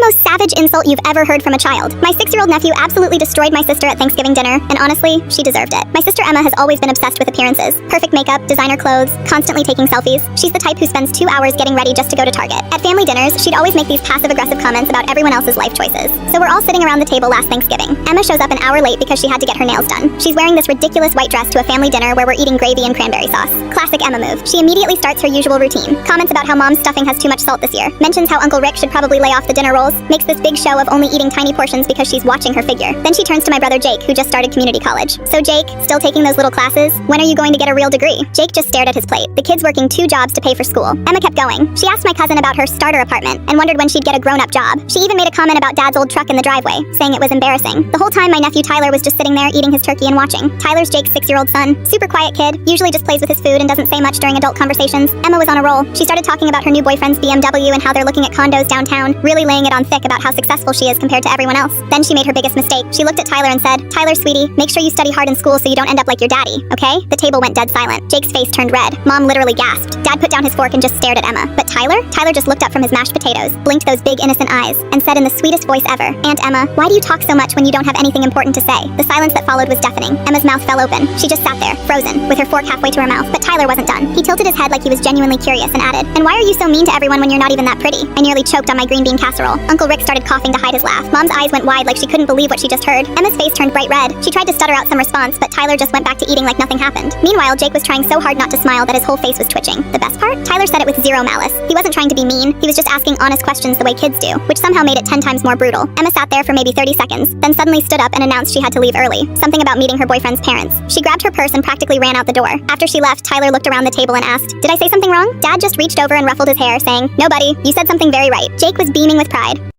most savage insult you've ever heard from a child. My 6-year-old nephew absolutely destroyed my sister at Thanksgiving dinner, and honestly, she deserved it. My sister Emma has always been obsessed with appearances. Perfect makeup, designer clothes, constantly taking selfies. She's the type who spends 2 hours getting ready just to go to Target. At family dinners, she'd always make these passive-aggressive comments about everyone else's life choices. So we're all sitting around the table last Thanksgiving. Emma shows up an hour late because she had to get her nails done. She's wearing this ridiculous white dress to a family dinner where we're eating gravy and cranberry sauce. Classic Emma move. She immediately starts her usual routine. Comments about how mom's stuffing has too much salt this year. Mentions how Uncle Rick should probably lay off the dinner rolls. Makes this big show of only eating tiny portions because she's watching her figure. Then she turns to my brother Jake, who just started community college. So Jake, still taking those little classes? When are you going to get a real degree? Jake just stared at his plate. The kid's working 2 jobs to pay for school. Emma kept going. She asked my cousin about her starter apartment and wondered when she'd get a grown-up job. She even made a comment about Dad's old truck in the driveway, saying it was embarrassing. The whole time my nephew Tyler was just sitting there eating his turkey and watching. Tyler's Jake's 6-year-old son. Super quiet kid, usually just plays with his food and doesn't say much during adult conversations. Emma was on a roll. She started talking about her new boyfriend's BMW and how they're looking at condos downtown, really laying it on thick about how successful she is compared to everyone else. Then she made her biggest mistake. She looked at Tyler and said, "Tyler, sweetie, make sure you study hard in school so you don't end up like your daddy, okay?" The table went dead silent. Jake's face turned red. Mom literally gasped. Dad put down his fork and just stared at Emma. But Tyler just looked up from his mashed potatoes, blinked those big innocent eyes, and said in the sweetest voice ever, "Aunt Emma, why do you talk so much when you don't have anything important to say?" The silence that followed was deafening. Emma's mouth fell open. She just sat there, frozen, with her fork halfway to her mouth. But Tyler wasn't done. He tilted his head like he was genuinely curious and added, "And why are you so mean to everyone when you're not even that pretty?" I nearly choked on my green bean casserole. Uncle Rick started coughing to hide his laugh. Mom's eyes went wide like she couldn't believe what she just heard. Emma's face turned bright red. She tried to stutter out some response, but Tyler just went back to eating like nothing happened. Meanwhile, Jake was trying so hard not to smile that his whole face was twitching. The best part? Tyler said it with zero malice. He wasn't trying to be mean. He was just asking honest questions the way kids do, which somehow made it 10 times more brutal. Emma sat there for maybe 30 seconds, then suddenly stood up and announced she had to leave early. Something about meeting her boyfriend's parents. She grabbed her purse and practically ran out the door. After she left, Tyler looked around the table and asked, "Did I say something wrong?" Dad just reached over and ruffled his hair, saying, "No, buddy, you said something very right." Jake was beaming with pride.